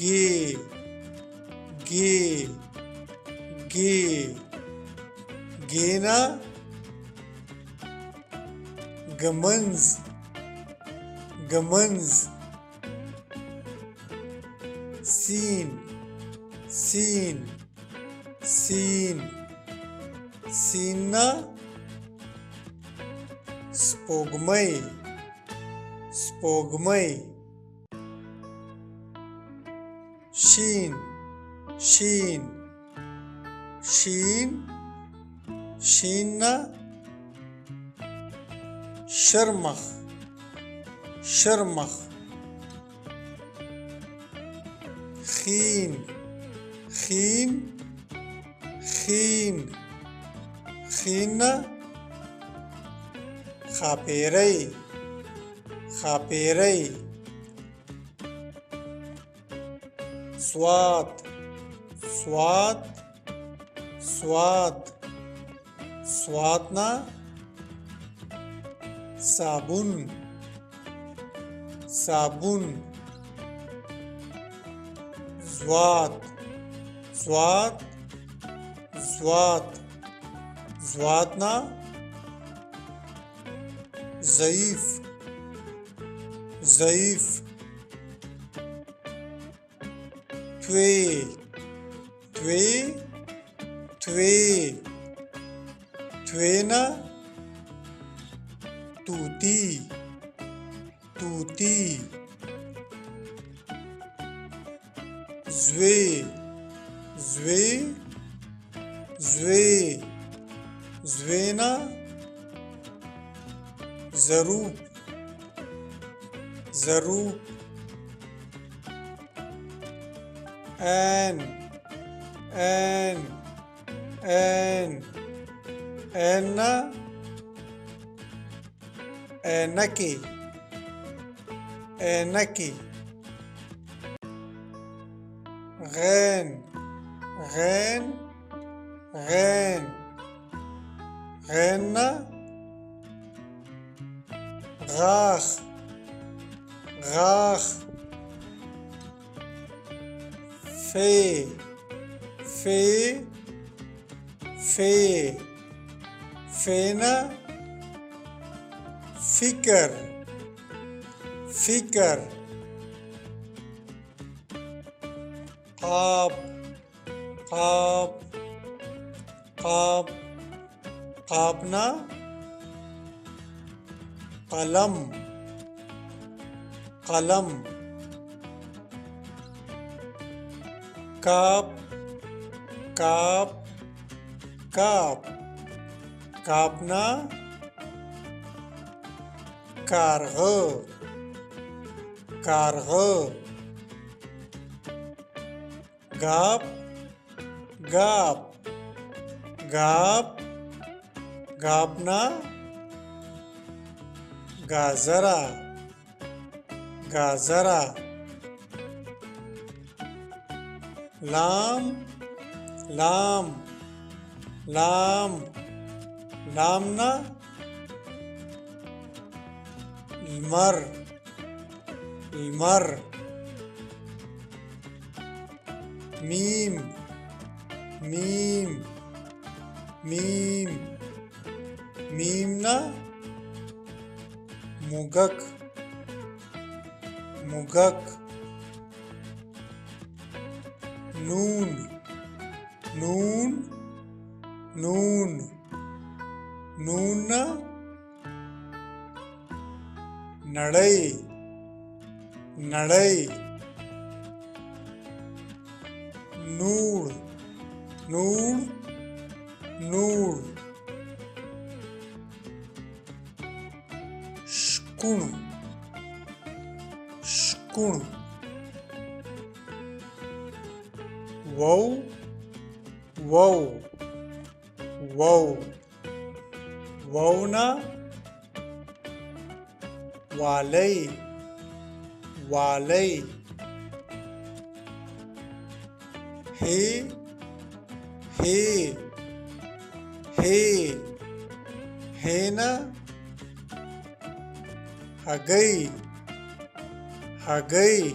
गे गे गे गेना गमंज गमंज scene scene scene सीना स्पोगमय स्पोगमय शीन शीन शीन शीना शर्मख शर्मख खीन खीन खीन खीना खापेरई खापेरई स्वाद स्वाद स्वाद स्वादना साबुन साबुन स्वाद स्वाद स्वाद स्वादना ज़ईफ़ ज़ईफ़ त्वे त्वे त्वे त्वेना तूती तूती ज़्वे ज़्वे ज़्वे ज़्वेना ज़रूप ज़रूप ऐन ऐन ऐन ऐना ऐनके ऐनके गैन गैन गैन गैना गाख गाख फे फे फे फेना फिकर फिकर क़ाब क़ाब क़ाब क़ाबना कलम कलम काप काप काप कापना कारग़ कारग़ गाप गाप गाप गापना गाजरा गाजरा लाम लाम लाम लामना मर मर मीम मीम मीम मीमना मुगक मुगक नून नून नून नूना नड़ई नड़ई नूर नूर नूर शकुण शकुण वौ वौ वौ वौना वालई वालई हे हे हे हेना हगई हगई